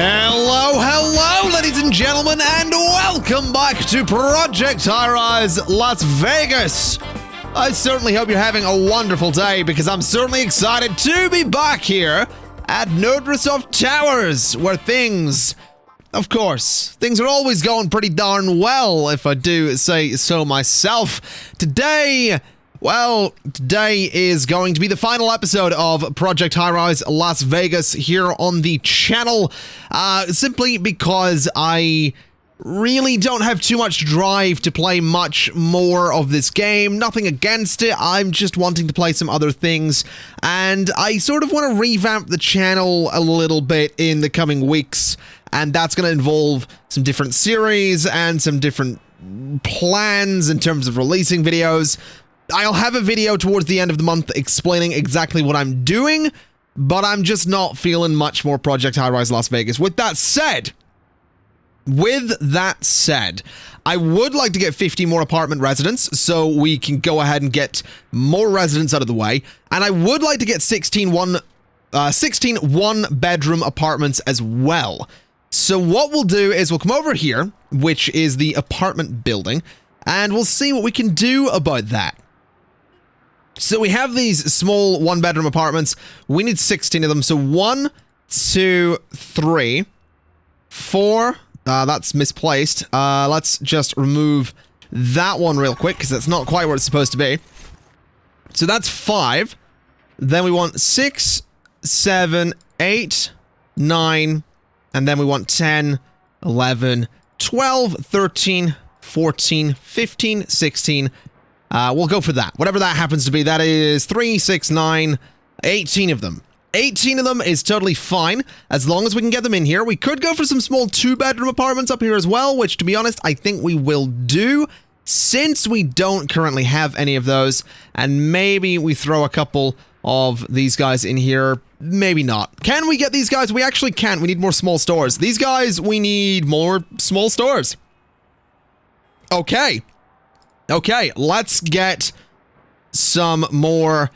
Hello, ladies and gentlemen, and welcome back to Project Highrise Las Vegas. I certainly hope you're having a wonderful day, because I'm certainly excited to be back here at Nerdresoft Towers, where things are always going pretty darn well, if I do say so myself. Today is going to be the final episode of Project Highrise Las Vegas here on the channel, simply because I really don't have too much drive to play much more of this game. Nothing against it, I'm just wanting to play some other things, and I sort of want to revamp the channel a little bit in the coming weeks, and that's going to involve some different series and some different plans in terms of releasing videos. I'll have a video towards the end of the month explaining exactly what I'm doing, but I'm just not feeling much more Project Highrise Las Vegas. With that said, I would like to get 50 more apartment residents so we can go ahead and get more residents out of the way, and I would like to get 16 one-bedroom apartments as well. So what we'll do is we'll come over here, which is the apartment building, and we'll see what we can do about that. So we have these small one-bedroom apartments. We need 16 of them. So 1, 2, 3, 4. That's misplaced. Let's just remove that one real quick, because that's not quite where it's supposed to be. So that's 5. Then we want 6, 7, 8, 9, and then we want 10, 11, 12, 13, 14, 15, 16. We'll go for that. Whatever that happens to be, that is 3, 6, 9, 18 of them. 18 of them is totally fine, as long as we can get them in here. We could go for some small 2-bedroom apartments up here as well, which, to be honest, I think we will do, since we don't currently have any of those, and maybe we throw a couple of these guys in here. Maybe not. Can we get these guys? We actually can't. We need more small stores. These guys, we need more small stores. Okay, let's get some more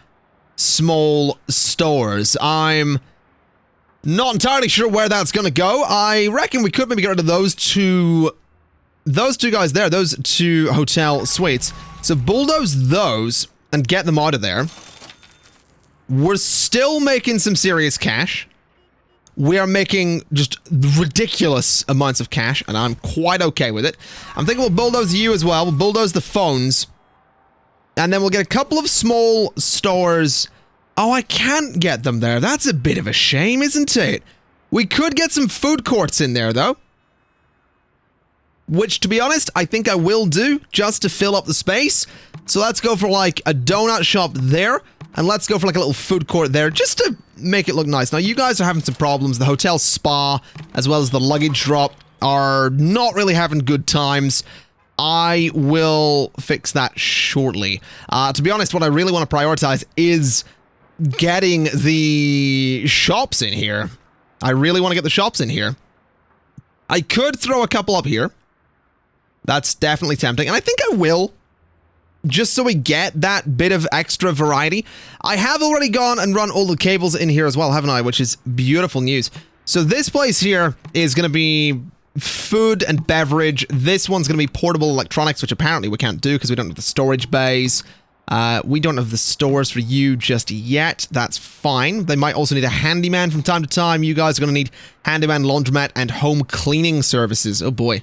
small stores. I'm not entirely sure where that's gonna go. I reckon we could maybe get rid of those two guys there, those 2 hotel suites. So bulldoze those and get them out of there. We're still making some serious cash. We are making just ridiculous amounts of cash, and I'm quite okay with it. I'm thinking we'll bulldoze you as well. We'll bulldoze the phones. And then we'll get a couple of small stores. Oh, I can't get them there. That's a bit of a shame, isn't it? We could get some food courts in there, though. Which, to be honest, I think I will do, just to fill up the space. So let's go for, like, a donut shop there. And let's go for, like, a little food court there, just to make it look nice. Now, you guys are having some problems. The hotel spa, as well as the luggage drop, are not really having good times. I will fix that shortly. To be honest, what I really want to prioritize is getting the shops in here. I really want to get the shops in here. I could throw a couple up here. That's definitely tempting, and I think I will, just so we get that bit of extra variety. I have already gone and run all the cables in here as well, haven't I? Which is beautiful news. So this place here is going to be food and beverage. This one's going to be portable electronics, which apparently we can't do because we don't have the storage bays. We don't have the stores for you just yet. That's fine. They might also need a handyman from time to time. You guys are going to need handyman, laundromat, and home cleaning services. Oh boy.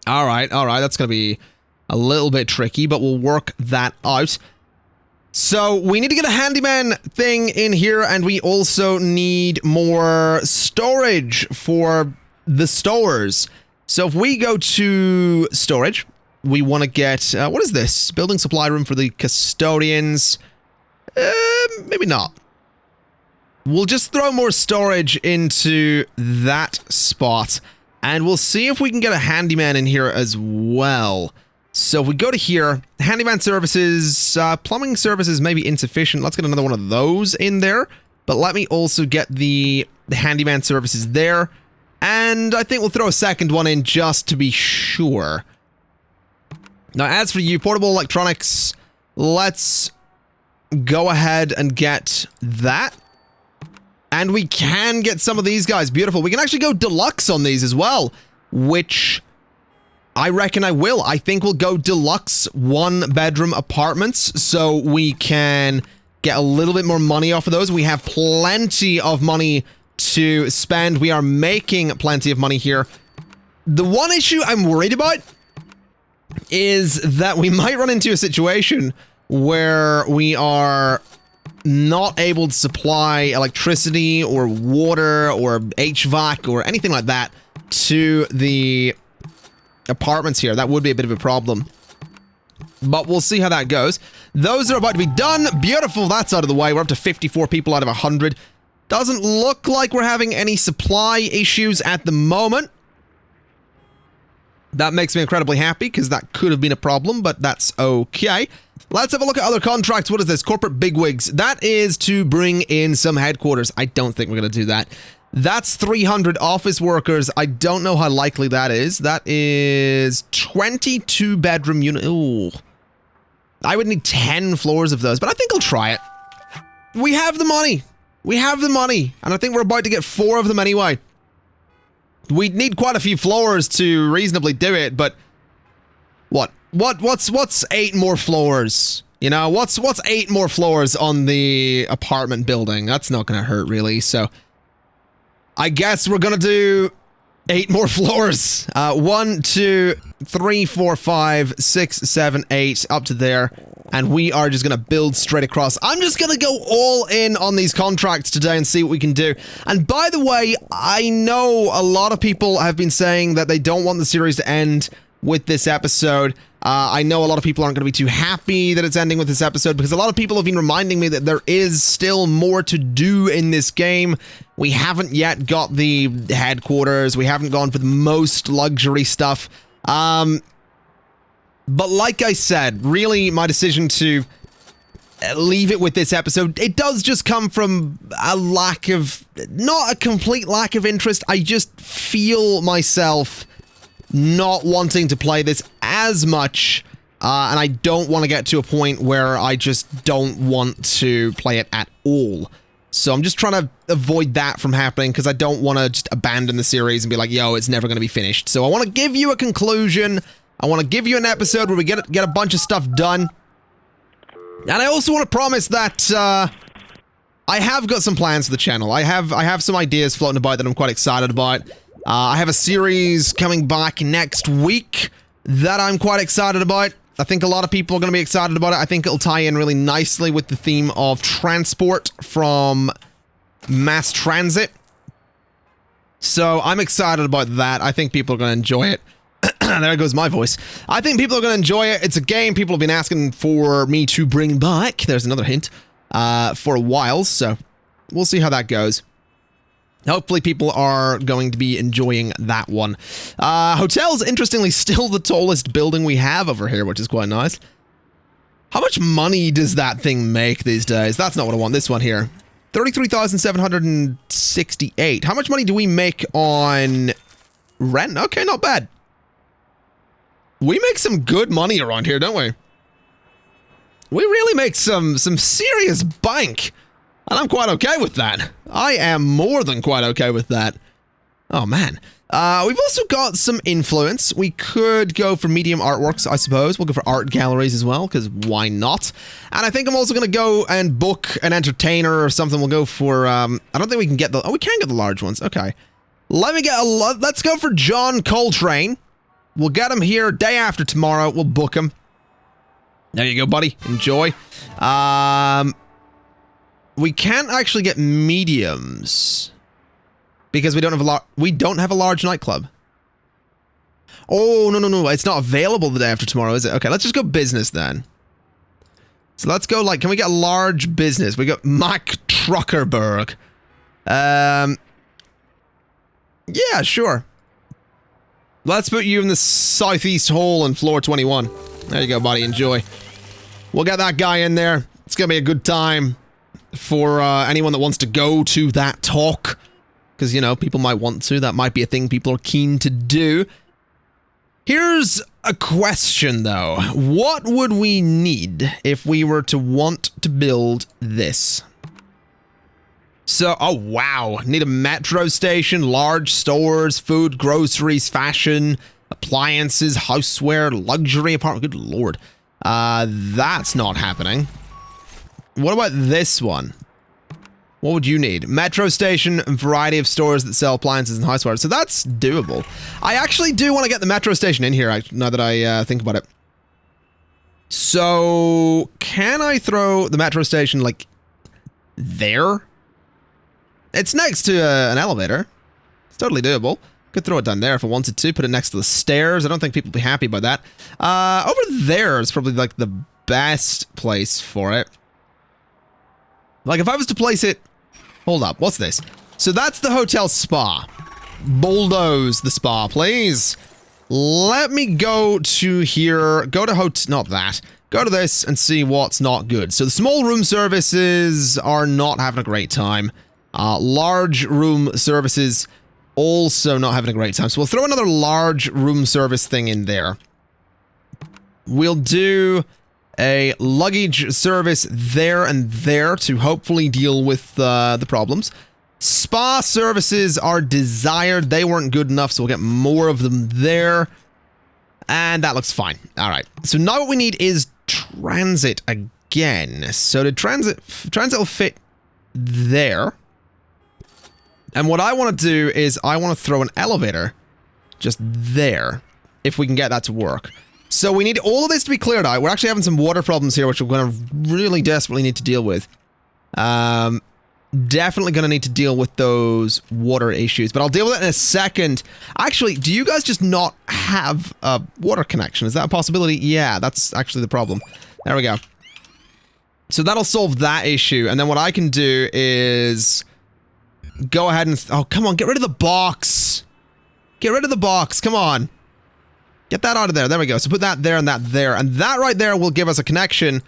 All right. That's going to be a little bit tricky, but we'll work that out. So we need to get a handyman thing in here, and we also need more storage for the stores. So if we go to storage, we want to get, what is this? Building supply room for the custodians. Maybe not. We'll just throw more storage into that spot, and we'll see if we can get a handyman in here as well. So if we go to here, handyman services, plumbing services may be insufficient. Let's get another one of those in there. But let me also get the handyman services there. And I think we'll throw a second one in just to be sure. Now, as for you, portable electronics, let's go ahead and get that. And we can get some of these guys. Beautiful. We can actually go deluxe on these as well, which I reckon I will. I think we'll go deluxe 1-bedroom apartments so we can get a little bit more money off of those. We have plenty of money to spend. We are making plenty of money here. The one issue I'm worried about is that we might run into a situation where we are not able to supply electricity or water or HVAC or anything like that to the apartments here. That would be a bit of a problem. But we'll see how that goes. Those are about to be done. Beautiful. That's out of the way. We're up to 54 people out of 100. Doesn't look like we're having any supply issues at the moment. That makes me incredibly happy because that could have been a problem, but that's okay. Let's have a look at other contracts. What is this? Corporate bigwigs. That is to bring in some headquarters. I don't think we're going to do that. That's 300 office workers. I don't know how likely that is. That is 22 bedroom unit. Ooh. I would need 10 floors of those, but I think I'll try it. We have the money. We have the money. And I think we're about to get 4 of them anyway. We'd need quite a few floors to reasonably do it, but what's 8 more floors? You know, what's 8 more floors on the apartment building? That's not going to hurt really. So I guess we're going to do 8 more floors. 1, 2, 3, 4, 5, 6, 7, 8 up to there. And we are just going to build straight across. I'm just going to go all in on these contracts today and see what we can do. And by the way, I know a lot of people have been saying that they don't want the series to end with this episode. I know a lot of people aren't going to be too happy that it's ending with this episode because a lot of people have been reminding me that there is still more to do in this game. We haven't yet got the headquarters. We haven't gone for the most luxury stuff. But like I said, really my decision to leave it with this episode, it does just come from a lack of, not a complete lack of interest. I just feel myself not wanting to play this as much, and I don't want to get to a point where I just don't want to play it at all. So I'm just trying to avoid that from happening because I don't want to just abandon the series and be like, yo, it's never going to be finished. So I want to give you a conclusion. I want to give you an episode where we get a bunch of stuff done. And I also want to promise that I have got some plans for the channel. I have some ideas floating about that I'm quite excited about. I have a series coming back next week that I'm quite excited about. I think a lot of people are going to be excited about it. I think it'll tie in really nicely with the theme of transport from mass transit. So I'm excited about that. I think people are going to enjoy it. There goes my voice. I think people are going to enjoy it. It's a game people have been asking for me to bring back. There's another hint for a while. So we'll see how that goes. Hopefully people are going to be enjoying that one. Hotel's, interestingly, still the tallest building we have over here, which is quite nice. How much money does that thing make these days? That's not what I want. This one here. 33,768. How much money do we make on rent? Okay, not bad. We make some good money around here, don't we? We really make some serious bank. And I'm quite okay with that. I am more than quite okay with that. Oh, man. We've also got some influence. We could go for medium artworks, I suppose. We'll go for art galleries as well, because why not? And I think I'm also going to go and book an entertainer or something. We'll go for, I don't think we can get the, oh, we can get the large ones. Okay. Let's go for John Coltrane. We'll get him here day after tomorrow. We'll book him. There you go, buddy. Enjoy. We can't actually get mediums because we don't have a large nightclub. Oh, no. It's not available the day after tomorrow, is it? Okay, let's just go business then. So let's go, like, can we get large business? We got Mac Truckerberg. Yeah, sure. Let's put you in the southeast hall on floor 21. There you go, buddy. Enjoy. We'll get that guy in there. It's gonna be a good time for anyone that wants to go to that talk. Because, you know, people might want to. That might be a thing people are keen to do. Here's a question, though. What would we need if we were to want to build this? So, oh wow, need a metro station, large stores, food, groceries, fashion, appliances, houseware, luxury apartment. Good lord. That's not happening. What about this one? What would you need? Metro station and variety of stores that sell appliances and houseware. So that's doable. I actually do want to get the metro station in here, now that I think about it. So, can I throw the metro station, like, there? It's next to an elevator. It's totally doable. Could throw it down there if I wanted to. Put it next to the stairs. I don't think people would be happy about that. Over there is probably, like, the best place for it. Like, if I was to place it... Hold up, what's this? So that's the hotel spa. Bulldoze the spa, please. Let me go to here. Go to not that. Go to this and see what's not good. So the small room services are not having a great time. Large room services also not having a great time. So we'll throw another large room service thing in there. We'll do a luggage service there and there to hopefully deal with the problems. Spa services are desired. They weren't good enough, so we'll get more of them there. And that looks fine. All right. So now what we need is transit again. So the transit will fit there. And what I want to do is I want to throw an elevator just there, if we can get that to work. So we need all of this to be cleared out. We're actually having some water problems here, which we're going to really desperately need to deal with. Definitely going to need to deal with those water issues, but I'll deal with it in a second. Actually, do you guys just not have a water connection? Is that a possibility? Yeah, that's actually the problem. There we go. So that'll solve that issue, and then what I can do is go ahead and... Oh, come on, get rid of the box! Get rid of the box, come on! Get that out of there, there we go. So put that there, and that right there will give us a connection,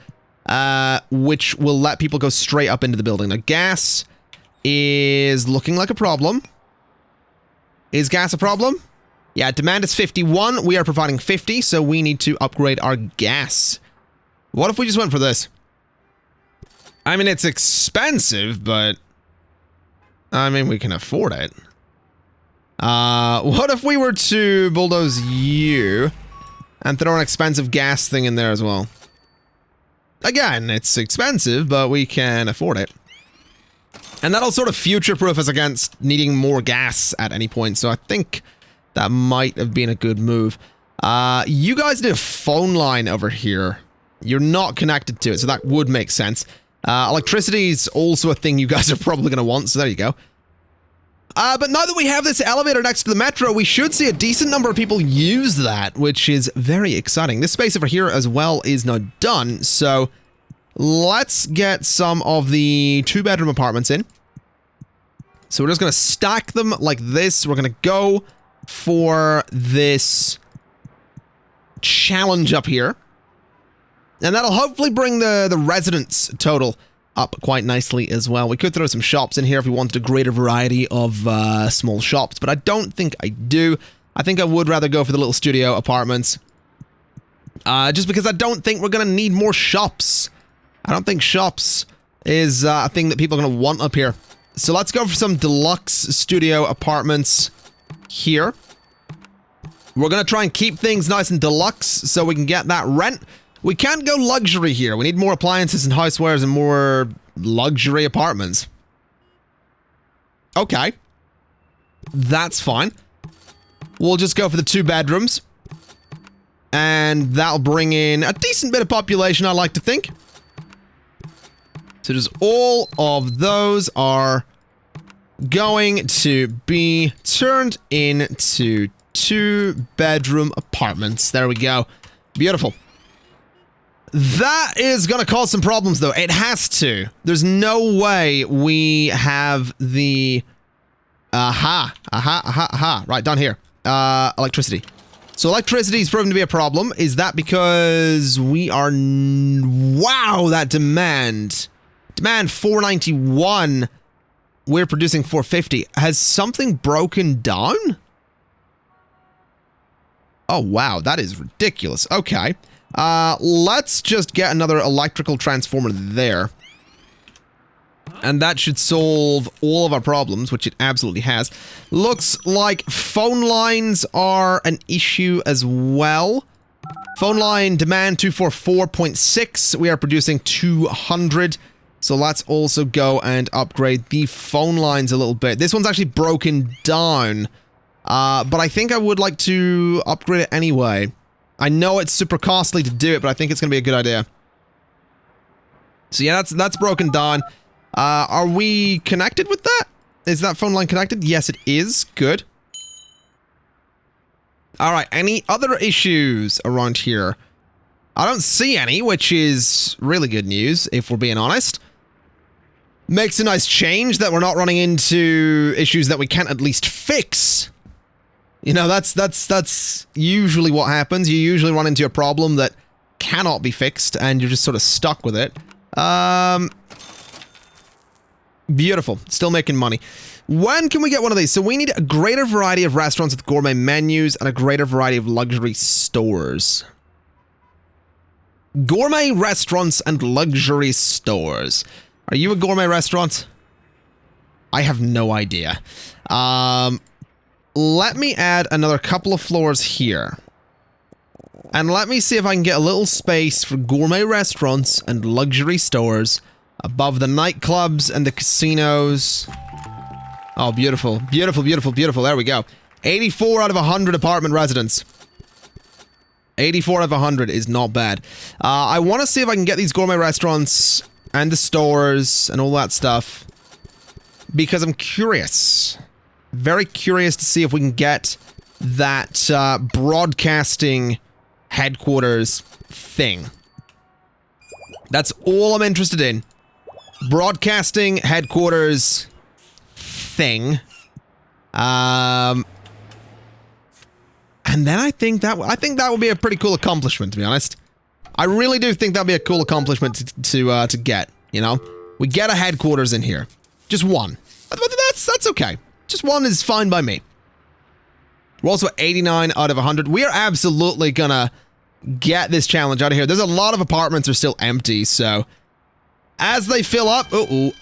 which will let people go straight up into the building. Now, gas is looking like a problem. Is gas a problem? Yeah, demand is 51. We are providing 50, so we need to upgrade our gas. What if we just went for this? I mean, it's expensive, but... I mean, we can afford it. What if we were to bulldoze you and throw an expensive gas thing in there as well? Again, it's expensive, but we can afford it. And that'll sort of future-proof us against needing more gas at any point, so I think that might have been a good move. You guys need a phone line over here. You're not connected to it, so that would make sense. Electricity is also a thing you guys are probably going to want, so there you go. But now that we have this elevator next to the metro, we should see a decent number of people use that, which is very exciting. This space over here as well is now done, so let's get some of the 2-bedroom apartments in. So we're just going to stack them like this. We're going to go for this challenge up here. And that'll hopefully bring the residence total up quite nicely as well. We could throw some shops in here if we wanted a greater variety of small shops, but I don't think I do. I think I would rather go for the little studio apartments. Just because I don't think we're going to need more shops. I don't think shops is a thing that people are going to want up here. So let's go for some deluxe studio apartments here. We're going to try and keep things nice and deluxe so we can get that rent. We can't go luxury here. We need more appliances and housewares and more luxury apartments. Okay. That's fine. We'll just go for the 2 bedrooms. And that'll bring in a decent bit of population, I like to think. So just all of those are going to be turned into 2-bedroom apartments. There we go. Beautiful. That is going to cause some problems, though. It has to. There's no way we have the... Right, down here. Electricity. So electricity is proven to be a problem. Is that because we are... Wow, that demand. Demand 491. We're producing 450. Has something broken down? Oh, wow, that is ridiculous. Okay. Let's just get another electrical transformer there. And that should solve all of our problems, which it absolutely has. Looks like phone lines are an issue as well. Phone line demand 244.6. We are producing 200. So let's also go and upgrade the phone lines a little bit. This one's actually broken down. But I think I would like to upgrade it anyway. I know it's super costly to do it, but I think it's going to be a good idea. So yeah, that's broken down. Are we connected with that? Is that phone line connected? Yes, it is. Good. Alright, any other issues around here? I don't see any, which is really good news, if we're being honest. Makes a nice change that we're not running into issues that we can't at least fix. You know, that's usually what happens. You usually run into a problem that cannot be fixed, and you're just sort of stuck with it. Beautiful. Still making money. When can we get one of these? So we need a greater variety of restaurants with gourmet menus and a greater variety of luxury stores. Gourmet restaurants and luxury stores. Are you a gourmet restaurant? I have no idea. Let me add another couple of floors here. And let me see if I can get a little space for gourmet restaurants and luxury stores above the nightclubs and the casinos. Oh, beautiful. Beautiful, beautiful, beautiful. There we go. 84 out of 100 apartment residents. 84 out of 100 is not bad. I want to see if I can get these gourmet restaurants and the stores and all that stuff. Because I'm curious. Very curious to see if we can get that broadcasting headquarters thing. That's all I'm interested in. Broadcasting headquarters thing. And then I think that would be a pretty cool accomplishment, to be honest. I really do think that'd be a cool accomplishment to get, you know? We get a headquarters in here. Just one. But that's okay. Just one is fine by me. We're also at 89 out of 100. We are absolutely gonna get this challenge out of here. There's a lot of apartments are still empty, so as they fill up,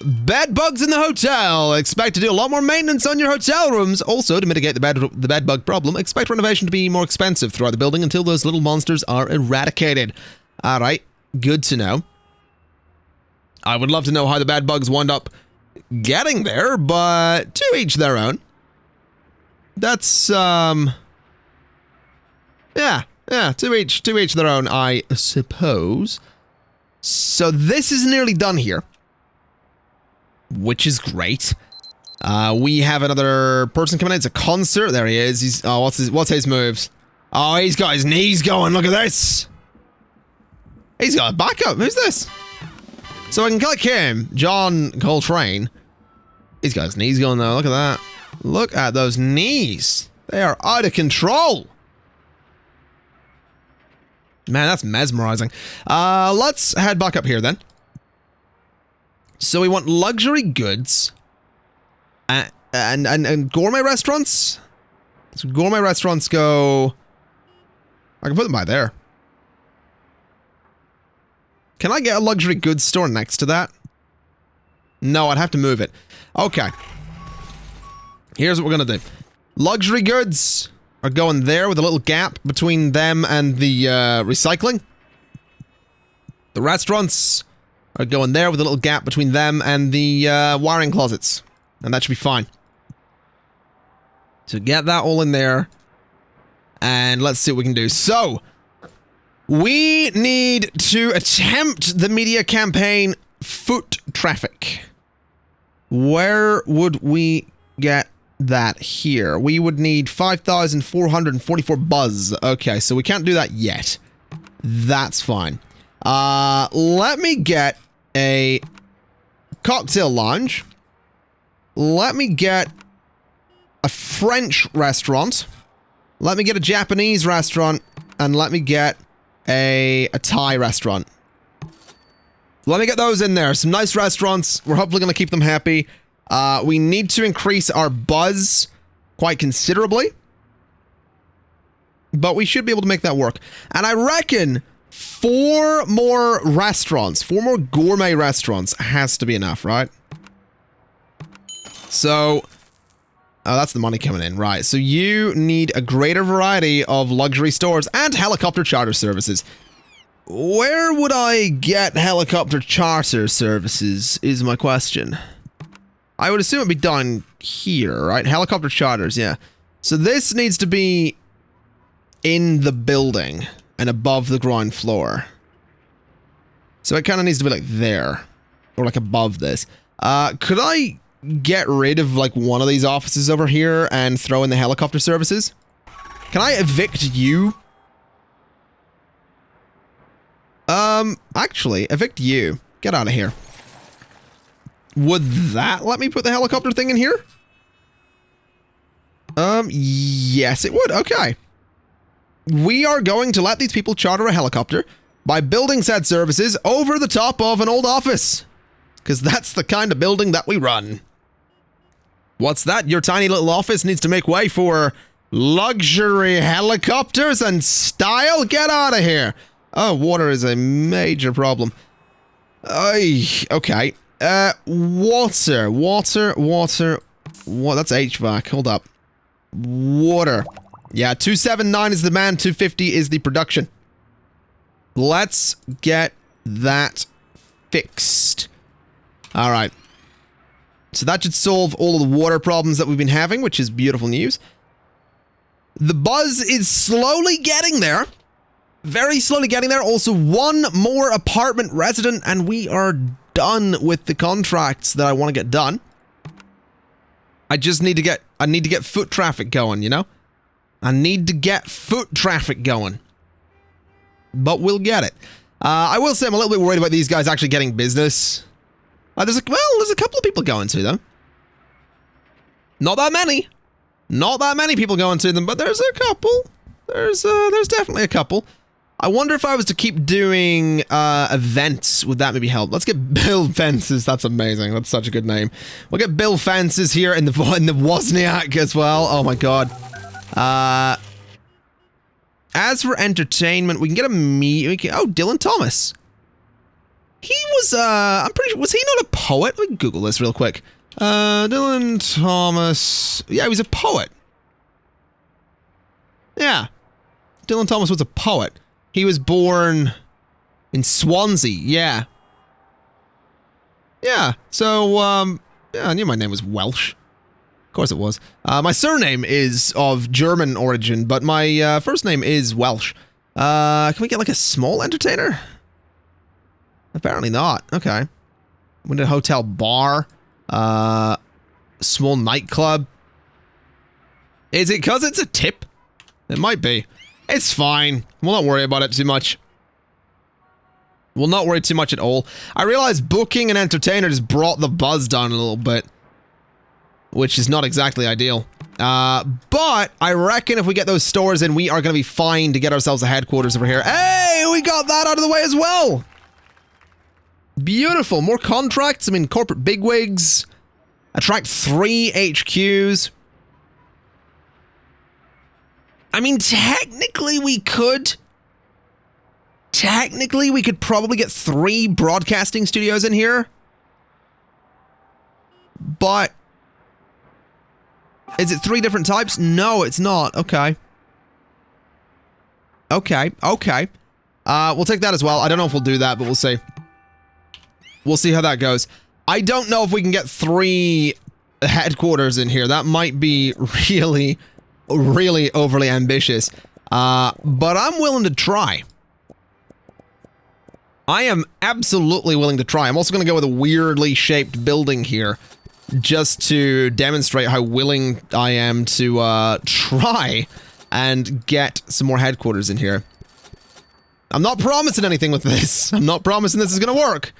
bed bugs in the hotel. Expect to do a lot more maintenance on your hotel rooms. Also, to mitigate the bed bug problem, expect renovation to be more expensive throughout the building until those little monsters are eradicated. All right, good to know. I would love to know how the bed bugs wind up getting there, but to each their own. That's yeah, to each their own, I suppose. So this is nearly done here, which is great. We have another person coming in. It's a concert. There he is. He's what's his moves? Oh, he's got his knees going. Look at this. He's got a backup. Who's this? So I can click him, John Coltrane. He's got his knees going though. Look at that. Look at those knees. They are out of control. Man, that's mesmerizing. Let's head back up here then. So we want luxury goods and gourmet restaurants. So gourmet restaurants go. I can put them by there. Can I get a luxury goods store next to that? No, I'd have to move it. Okay. Here's what we're gonna do. Luxury goods are going there with a little gap between them and the recycling. The restaurants are going there with a little gap between them and the wiring closets. And that should be fine. So get that all in there. And let's see what we can do. So, we need to attempt the media campaign foot traffic. Where would we get that here? We would need 5,444 buzz. Okay, so we can't do that yet. That's fine. Let me get a cocktail lounge. Let me get a French restaurant. Let me get a Japanese restaurant. And let me get a Thai restaurant. Let me get those in there. Some nice restaurants. We're hopefully going to keep them happy. We need to increase our buzz quite considerably. But we should be able to make that work. And I reckon 4 more restaurants, 4 more gourmet restaurants has to be enough, right? So, oh, that's the money coming in, right. So you need a greater variety of luxury stores and helicopter charter services. Where would I get helicopter charter services is my question. I would assume it'd be down here, right? Helicopter charters, yeah. So this needs to be in the building and above the ground floor. So it kind of needs to be like there. Or like above this. Could I get rid of like one of these offices over here and throw in the helicopter services? Can I evict you? Actually, evict you. Get out of here. Would that let me put the helicopter thing in here? Yes it would. Okay. We are going to let these people charter a helicopter by building said services over the top of an old office. Because that's the kind of building that we run. What's that? Your tiny little office needs to make way for luxury helicopters and style? Get out of here. Oh, water is a major problem. Okay. Water. What? That's HVAC. Hold up. Water. Yeah, 279 is the demand, 250 is the production. Let's get that fixed. Alright. So that should solve all of the water problems that we've been having, which is beautiful news. The buzz is slowly getting there. Very slowly getting there. Also, one more apartment resident, and we are done with the contracts that I want to get done. I just need to get foot traffic going, you know? I need to get foot traffic going. But we'll get it. I will say I'm a little bit worried about these guys actually getting business. There's a couple of people going to them. Not that many. Not that many people going to them, but there's a couple. There's definitely a couple. I wonder if I was to keep doing events, would that maybe help? Let's get Bill Fences. That's amazing. That's such a good name. We'll get Bill Fences here in the Wozniak as well. Oh my god. As for entertainment, we can get a oh, Dylan Thomas. He was, I'm pretty sure, was he not a poet? Let me Google this real quick. Dylan Thomas. Yeah, he was a poet. Yeah. Dylan Thomas was a poet. He was born in Swansea, yeah. Yeah, so, yeah, I knew my name was Welsh. Of course it was. My surname is of German origin, but my first name is Welsh. Can we get like a small entertainer? Apparently not. Okay. Went to a hotel bar. Small nightclub. Is it because it's a tip? It might be. It's fine. We'll not worry about it too much. We'll not worry too much at all. I realize booking an entertainer just brought the buzz down a little bit. Which is not exactly ideal. But I reckon if we get those stores in, we are going to be fine to get ourselves a headquarters over here. Hey, we got that out of the way as well. Beautiful. More contracts. I mean, corporate bigwigs. Attract 3 HQs. I mean, technically we could. Technically, we could probably get 3 broadcasting studios in here. But is it 3 different types? No, it's not. Okay. Okay. Okay. We'll take that as well. I don't know if we'll do that, but we'll see. We'll see how that goes. I don't know if we can get 3 headquarters in here. That might be really, really overly ambitious. But I'm willing to try. I am absolutely willing to try. I'm also going to go with a weirdly shaped building here. Just to demonstrate how willing I am to try and get some more headquarters in here. I'm not promising anything with this. I'm not promising this is going to work.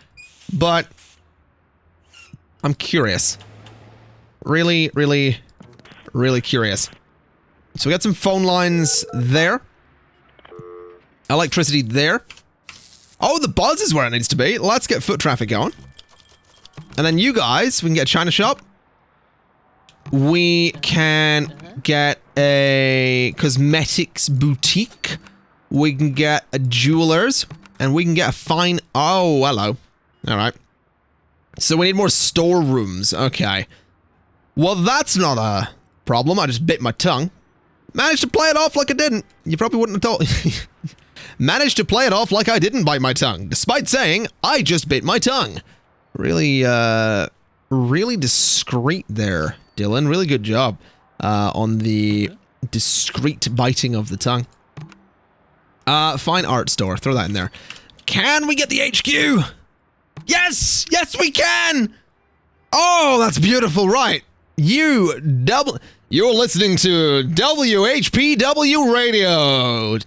But I'm curious. Really, really, really curious. So we got some phone lines there. Electricity there. Oh, the buzz is where it needs to be. Let's get foot traffic going. And then you guys, we can get a china shop. We can get a cosmetics boutique. We can get a jeweler's. And we can get a fine... Oh, hello. Alright. So we need more storerooms. Okay. Well, that's not a problem. I just bit my tongue. Managed to play it off like I didn't. You probably wouldn't have told. Managed to play it off like I didn't bite my tongue, despite saying I just bit my tongue. Really, really discreet there, Dylan. Really good job on the discreet biting of the tongue. Fine art store. Throw that in there. Can we get the HQ? Yes! Yes, we can! Oh, that's beautiful. Right. You're listening to WHPW Radio,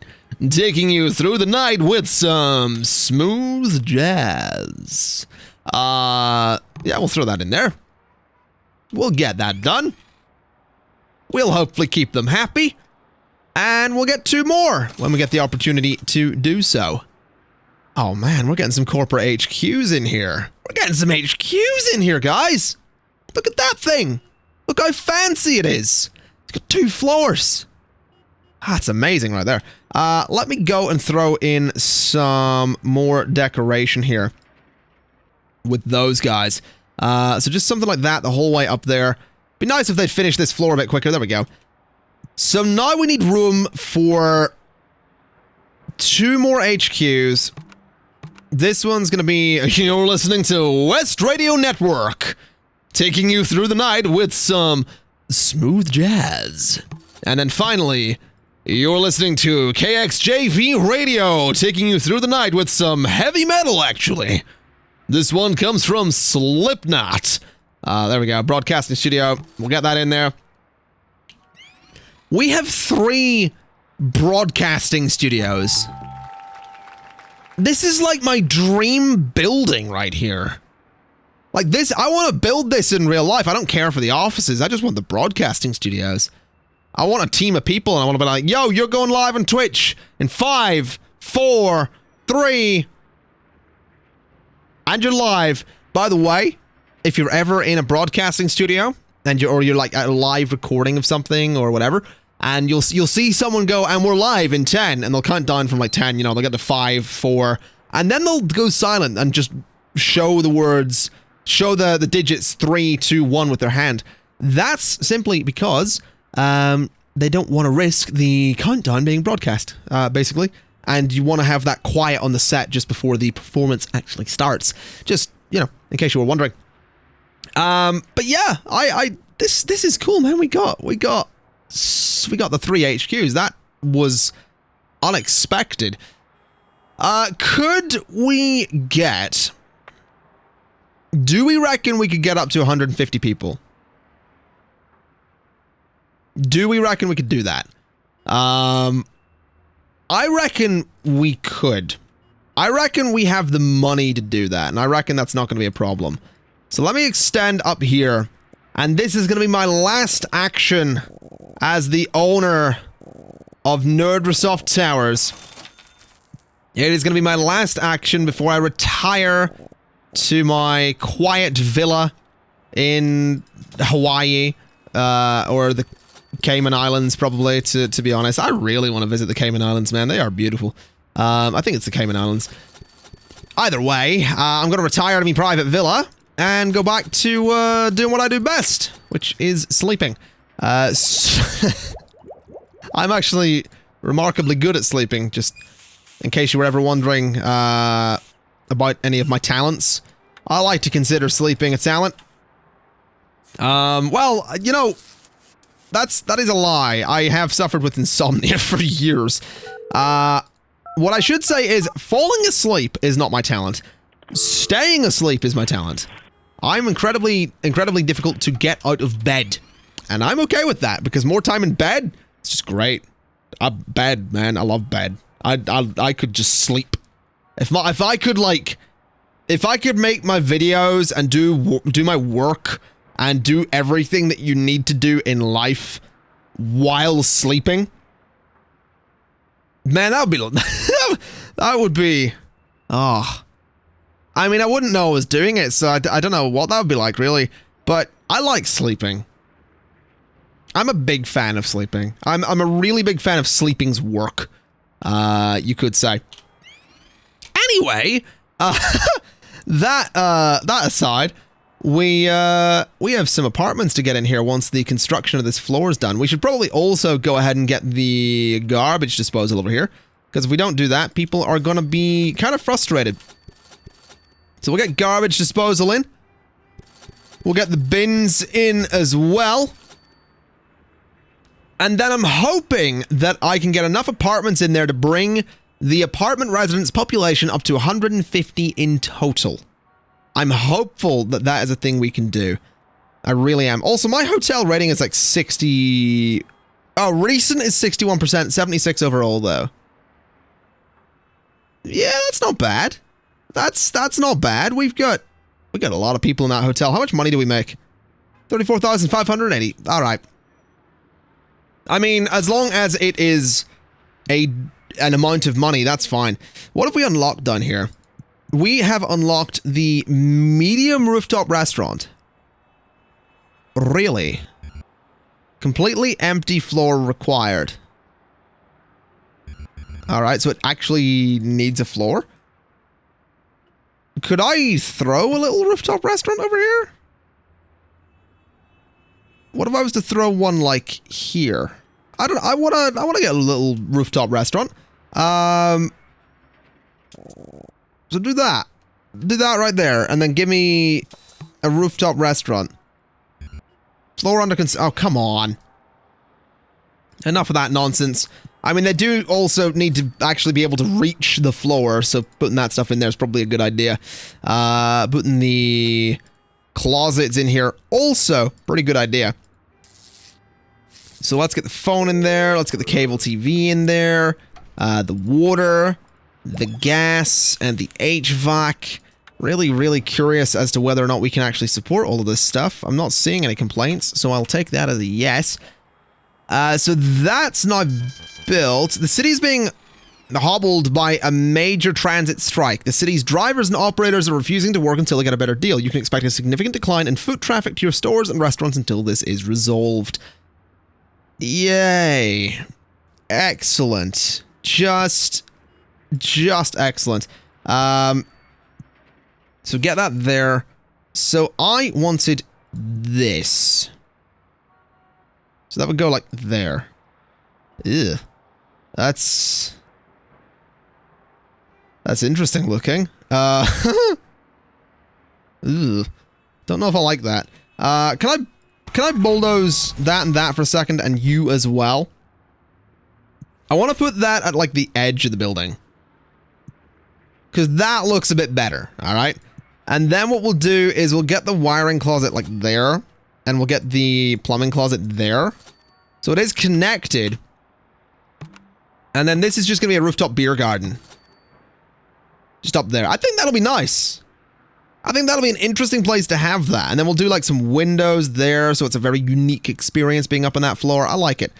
taking you through the night with some smooth jazz. Yeah, we'll throw that in there. We'll get that done. We'll hopefully keep them happy. And we'll get 2 more when we get the opportunity to do so. Oh man, we're getting some corporate HQs in here. We're getting some HQs in here, guys. Look at that thing. Look how fancy it is. It's got 2 floors. That's amazing right there. Let me go and throw in some more decoration here with those guys. So just something like that the whole way up there. Be nice if they'd finish this floor a bit quicker. There we go. So now we need room for 2 more HQs. This one's gonna be, you're listening to West Radio Network, taking you through the night with some smooth jazz. And then finally, you're listening to KXJV Radio, taking you through the night with some heavy metal, actually. This one comes from Slipknot. There we go, broadcasting studio. We'll get that in there. We have 3 broadcasting studios. This is like my dream building right here. Like this, I want to build this in real life. I don't care for the offices. I just want the broadcasting studios. I want a team of people and I want to be like, yo, you're going live on Twitch in 5, 4, 3. And you're live. By the way, if you're ever in a broadcasting studio and you're like a live recording of something or whatever, and you'll see someone go, and we're live in 10, and they'll count down from like 10, you know, they'll get to 5, 4, and then they'll go silent and just show the words, show the digits 3, 2, 1 with their hand. That's simply because they don't want to risk the countdown being broadcast, basically, and you want to have that quiet on the set just before the performance actually starts. Just, you know, in case you were wondering. But yeah, this is cool, man. We got the 3 HQs. That was unexpected. Could we get... Do we reckon we could get up to 150 people? Do we reckon we could do that? I reckon we could. I reckon we have the money to do that, and I reckon that's not going to be a problem. So let me extend up here, and this is going to be my last action as the owner of Nerdrosoft Towers. It is going to be my last action before I retire to my quiet villa in Hawaii, or the Cayman Islands, probably, to be honest. I really want to visit the Cayman Islands, man. They are beautiful. I think it's the Cayman Islands. Either way, I'm going to retire to my private villa and go back to doing what I do best, which is sleeping. I'm actually remarkably good at sleeping, just in case you were ever wondering about any of my talents. I like to consider sleeping a talent. Well, you know, that is a lie. I have suffered with insomnia for years. What I should say is falling asleep is not my talent. Staying asleep is my talent. I'm incredibly difficult to get out of bed. And I'm okay with that, because more time in bed, it's just great. Bed, man, I love bed. I could just sleep. If I could make my videos and do my work and do everything that you need to do in life while sleeping, man, that would be that would be, oh. I mean, I wouldn't know I was doing it, so I don't know what that would be like, really. But I like sleeping. I'm a big fan of sleeping. I'm a really big fan of sleeping's work, you could say. Anyway, that aside, we have some apartments to get in here once the construction of this floor is done. We should probably also go ahead and get the garbage disposal over here, because if we don't do that, people are going to be kind of frustrated. So we'll get garbage disposal in. We'll get the bins in as well. And then I'm hoping that I can get enough apartments in there to bring the apartment residence population up to 150 in total. I'm hopeful that that is a thing we can do. I really am. Also, my hotel rating is like 60... Oh, recent is 61%, 76 overall, though. Yeah, that's not bad. That's not bad. We got a lot of people in that hotel. How much money do we make? 34,580. All right. I mean, as long as it is an amount of money, that's fine. What have we unlocked down here? We have unlocked the medium rooftop restaurant. Really? Completely empty floor required. All right, so it actually needs a floor. Could I throw a little rooftop restaurant over here? What if I was to throw one like here? I wanna get a little rooftop restaurant. So do that. Do that right there, and then give me a rooftop restaurant. Floor under oh, come on. Enough of that nonsense. I mean, they do also need to actually be able to reach the floor, so putting that stuff in there is probably a good idea. Putting the closets in here, also pretty good idea. So let's get the phone in there, let's get the cable TV in there, the water, the gas, and the HVAC. Really, really curious as to whether or not we can actually support all of this stuff. I'm not seeing any complaints, so I'll take that as a yes. So that's not built. The city's being hobbled by a major transit strike. The city's drivers and operators are refusing to work until they get a better deal. You can expect a significant decline in foot traffic to your stores and restaurants until this is resolved. Yay. Excellent. Just excellent. So get that there. So I wanted this. So that would go like there. Ew. That's interesting looking. Ew. Don't know if I like that. Can I bulldoze that and that for a second, and you as well? I want to put that at like the edge of the building, because that looks a bit better. All right. And then what we'll do is we'll get the wiring closet like there, and we'll get the plumbing closet there. So it is connected. And then this is just going to be a rooftop beer garden. Just up there. I think that'll be nice. I think that'll be an interesting place to have that. And then we'll do like some windows there, so it's a very unique experience being up on that floor. I like it.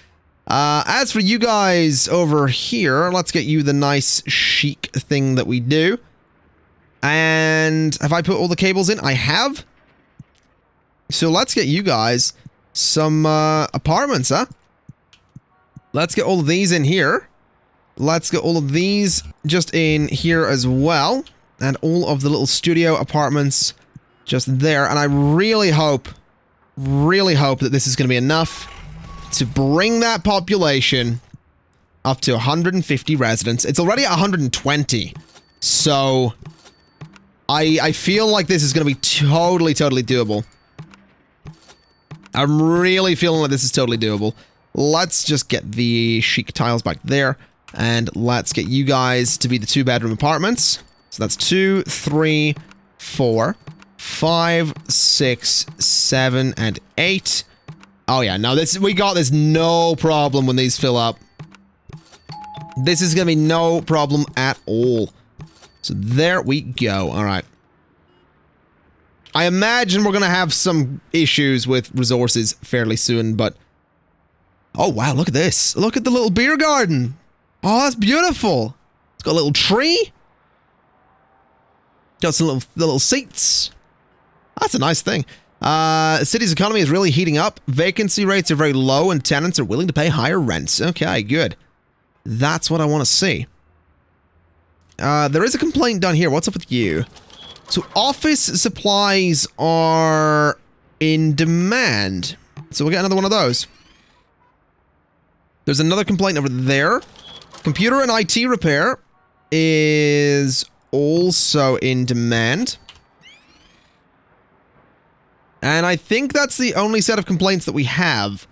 As for you guys over here, let's get you the nice chic thing that we do. And have I put all the cables in? I have. So let's get you guys some apartments, huh? Let's get all of these in here. Let's get all of these just in here as well. And all of the little studio apartments just there. And I really hope that this is going to be enough to bring that population up to 150 residents. It's already at 120. So I feel like this is going to be totally doable. I'm really feeling like this is totally doable. Let's just get the chic tiles back there. And let's get you guys to be the 2-bedroom apartments. So that's 2, 3, 4, 5, 6, 7, and 8. Oh yeah, no, we got this no problem when these fill up. This is gonna be no problem at all. So there we go. All right. I imagine we're gonna have some issues with resources fairly soon, but... Oh wow, look at this. Look at the little beer garden. Oh, that's beautiful. It's got a little tree. Got some little seats. That's a nice thing. The city's economy is really heating up. Vacancy rates are very low and tenants are willing to pay higher rents. Okay, good. That's what I want to see. There is a complaint down here. What's up with you? So office supplies are in demand. So we'll get another one of those. There's another complaint over there. Computer and IT repair is also in demand. And I think that's the only set of complaints that we have.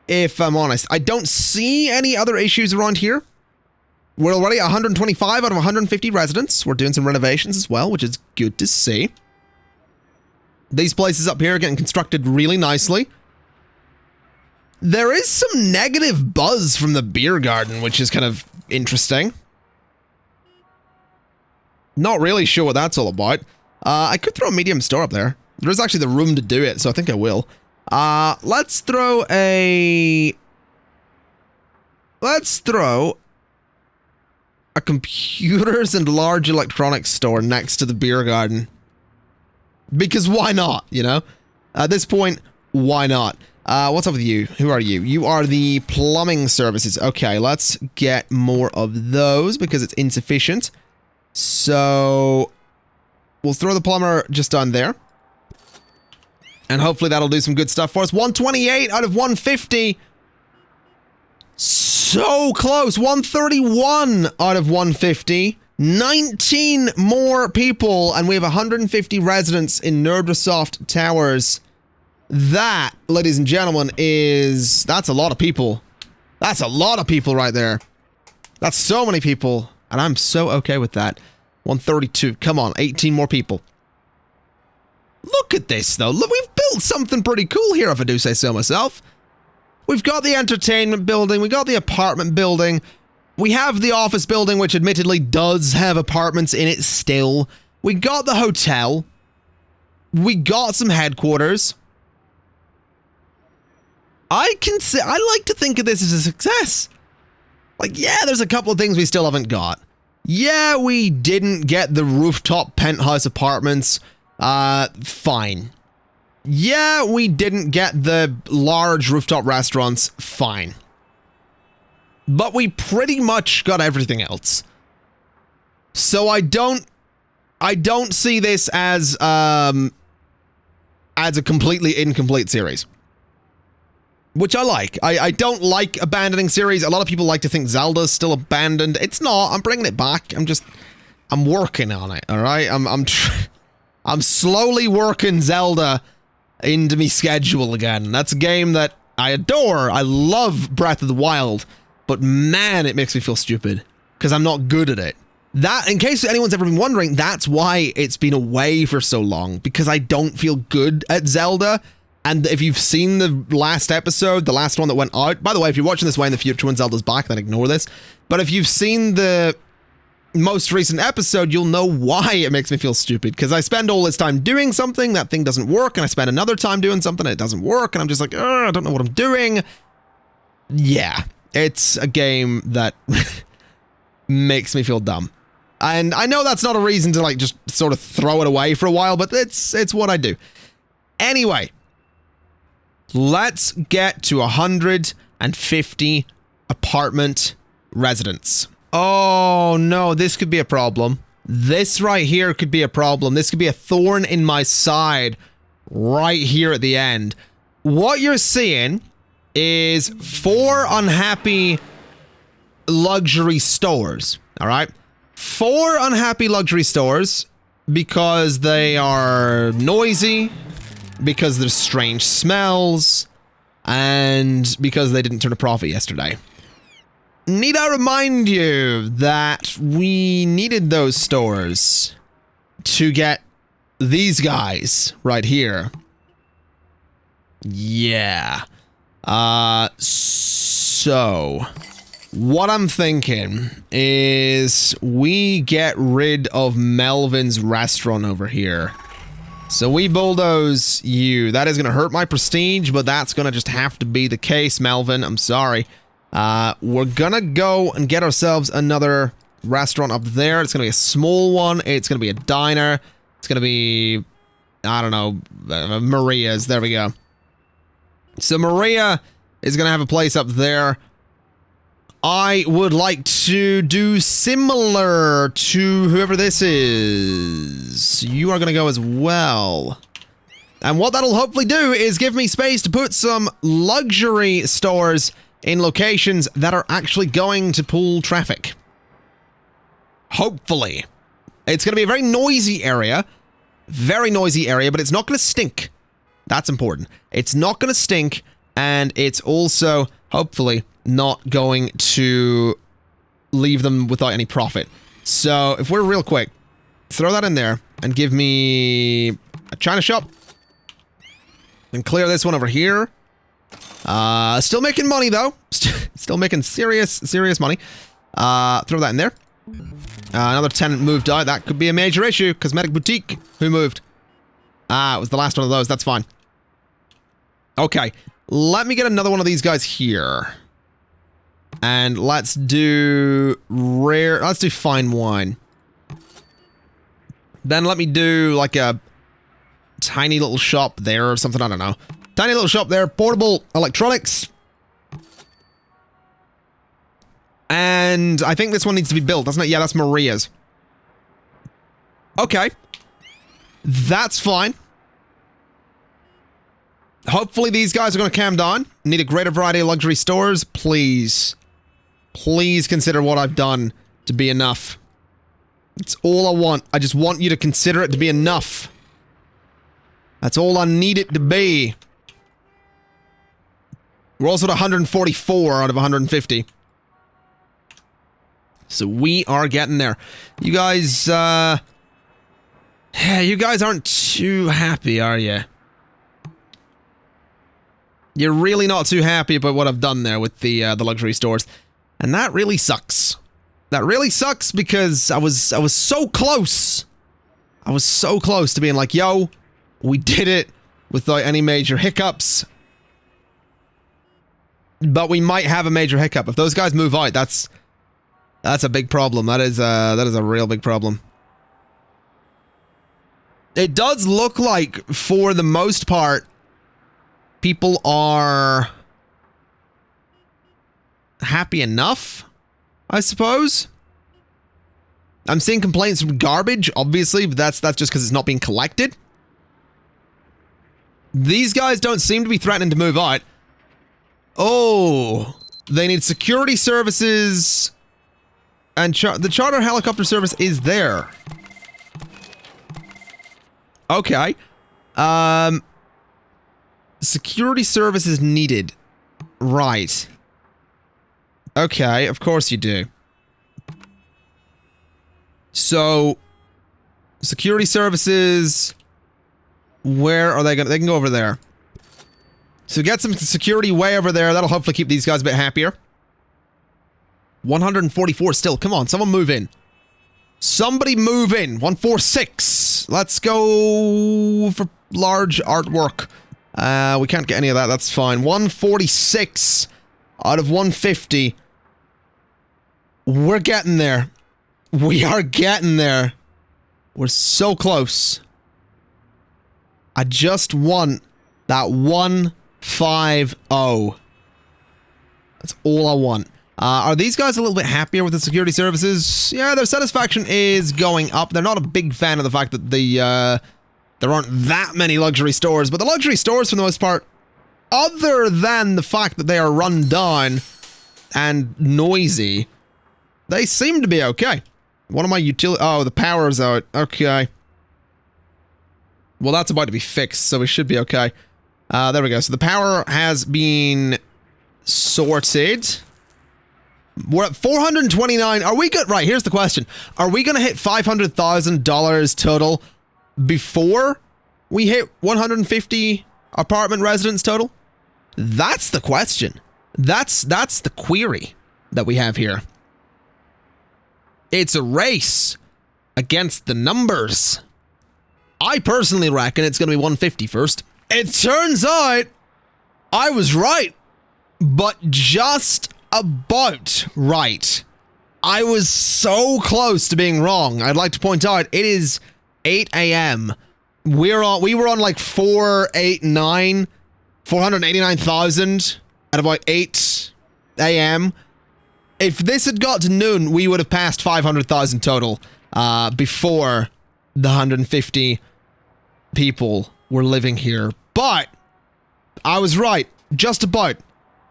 If I'm honest, I don't see any other issues around here. We're already 125 out of 150 residents. We're doing some renovations as well, which is good to see. These places up here are getting constructed really nicely. There is some negative buzz from the beer garden, which is kind of interesting. Not really sure what that's all about. I could throw a medium store up there. There's actually the room to do it, so I think I will. Let's throw a computers and large electronics store next to the beer garden. Because why not, you know? At this point, why not? What's up with you? Who are you? You are the plumbing services. Okay, let's get more of those because it's insufficient. So we'll throw the plumber just down there. And hopefully that'll do some good stuff for us. 128 out of 150. So close. 131 out of 150. 19 more people. And we have 150 residents in Nerdsoft Towers. That, ladies and gentlemen, that's a lot of people. That's a lot of people right there. That's so many people. And I'm so okay with that. 132. Come on, 18 more people. Look at this, though. Look, we've built something pretty cool here, if I do say so myself. We've got the entertainment building. We got the apartment building. We have the office building, which admittedly does have apartments in it still. We got the hotel. We got some headquarters. I like to think of this as a success. Like, yeah, there's a couple of things we still haven't got. Yeah, we didn't get the rooftop penthouse apartments. Fine. Yeah, we didn't get the large rooftop restaurants. Fine. But we pretty much got everything else. So I don't see this as a completely incomplete series. Which I like. I don't like abandoning series. A lot of people like to think Zelda's still abandoned. It's not. I'm bringing it back. I'm working on it, all right? I'm slowly working Zelda into me schedule again. That's a game that I adore. I love Breath of the Wild, but man, it makes me feel stupid because I'm not good at it. That, in case anyone's ever been wondering, that's why it's been away for so long, because I don't feel good at Zelda. And if you've seen the last episode, the last one that went out, by the way, if you're watching this way in the future when Zelda's back, then ignore this. But if you've seen the most recent episode, you'll know why it makes me feel stupid. Because I spend all this time doing something, that thing doesn't work, and I spend another time doing something, and it doesn't work, and I'm just like, I don't know what I'm doing. Yeah, it's a game that makes me feel dumb. And I know that's not a reason to, like, just sort of throw it away for a while, but it's what I do. Anyway, let's get to 150 apartment residents. Oh no, this could be a problem. This right here could be a problem. This could be a thorn in my side right here at the end. What you're seeing is 4 unhappy luxury stores, all right? 4 unhappy luxury stores because they are noisy, because there's strange smells, and because they didn't turn a profit yesterday. Need I remind you that we needed those stores to get these guys right here? Yeah. So what I'm thinking is we get rid of Melvin's restaurant over here. So we bulldoze you. That is going to hurt my prestige, but that's going to just have to be the case, Melvin. I'm sorry. We're going to go and get ourselves another restaurant up there. It's going to be a small one. It's going to be a diner. It's going to be, I don't know, Maria's. There we go. So Maria is going to have a place up there. I would like to do similar to whoever this is. You are going to go as well. And what that'll hopefully do is give me space to put some luxury stores in locations that are actually going to pull traffic. Hopefully. It's going to be a very noisy area. Very noisy area, but it's not going to stink. That's important. It's not going to stink, and it's also, hopefully, not going to leave them without any profit. So, if we're real quick, throw that in there and give me a China shop. And clear this one over here. Still making money, though. Still making serious money. Throw that in there. Another tenant moved out. That could be a major issue. Cosmetic boutique. Who moved? It was the last one of those. That's fine. Okay. Let me get another one of these guys here. And let's do rare. Let's do fine wine. Then let me do like a tiny little shop there or something. I don't know. Tiny little shop there. Portable electronics. And I think this one needs to be built, doesn't it? Yeah, that's Maria's. Okay. That's fine. Hopefully these guys are going to calm down. Need a greater variety of luxury stores. Please. Please consider what I've done to be enough. It's all I want. I just want you to consider it to be enough. That's all I need it to be. We're also at 144 out of 150. So we are getting there. You guys, you guys aren't too happy, are you? You're really not too happy about what I've done there with the luxury stores. And that really sucks. That really sucks because I was so close. I was so close to being like, yo, we did it without any major hiccups. But we might have a major hiccup. If those guys move out, that's a big problem. That is a real big problem. It does look like, for the most part, people are happy enough, I suppose. I'm seeing complaints from garbage, obviously, but that's just because it's not being collected. These guys don't seem to be threatening to move out. Oh, they need security services, and the charter helicopter service is there. Okay. Security services needed. Right. Okay, of course you do. So, security services, where are they going? They can go over there. So get some security way over there. That'll hopefully keep these guys a bit happier. 144 still. Come on, someone move in. Somebody move in. 146. Let's go for large artwork. We can't get any of that. That's fine. 146 out of 150. We're getting there. We are getting there. We're so close. I just want that 150. That's all I want. Are these guys a little bit happier with the security services? Yeah, their satisfaction is going up. They're not a big fan of the fact that there aren't that many luxury stores, but the luxury stores, for the most part, other than the fact that they are run down and noisy, they seem to be okay. One of my utility... Oh, the power's out. Okay. Well, that's about to be fixed, so we should be okay. There we go. So the power has been sorted. We're at 429. Are we good? Right, here's the question. Are we going to hit $500,000 total before we hit 150 apartment residents total? That's the question. That's the query that we have here. It's a race against the numbers. I personally reckon it's going to be 150 first. It turns out I was right, but just about right. I was so close to being wrong. I'd like to point out it is 8 a.m. We were on like 489,000 at about 8 a.m. If this had got to noon, we would have passed 500,000 total before the 150 people were living here. But I was right. Just about.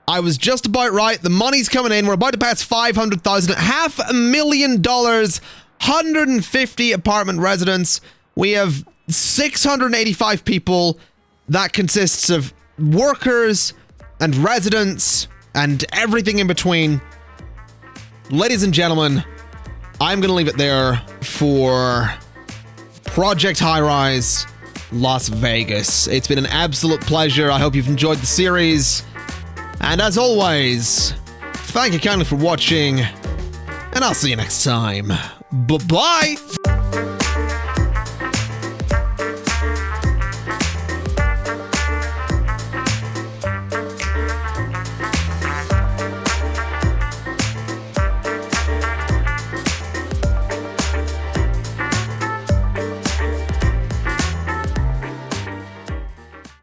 I was just about right. The money's coming in. We're about to pass 500,000. $500,000. 150 apartment residents. We have 685 people. That consists of workers and residents and everything in between. Ladies and gentlemen, I'm going to leave it there for Project Highrise Las Vegas. It's been an absolute pleasure. I hope you've enjoyed the series. And as always, thank you kindly for watching, and I'll see you next time. Bye-bye!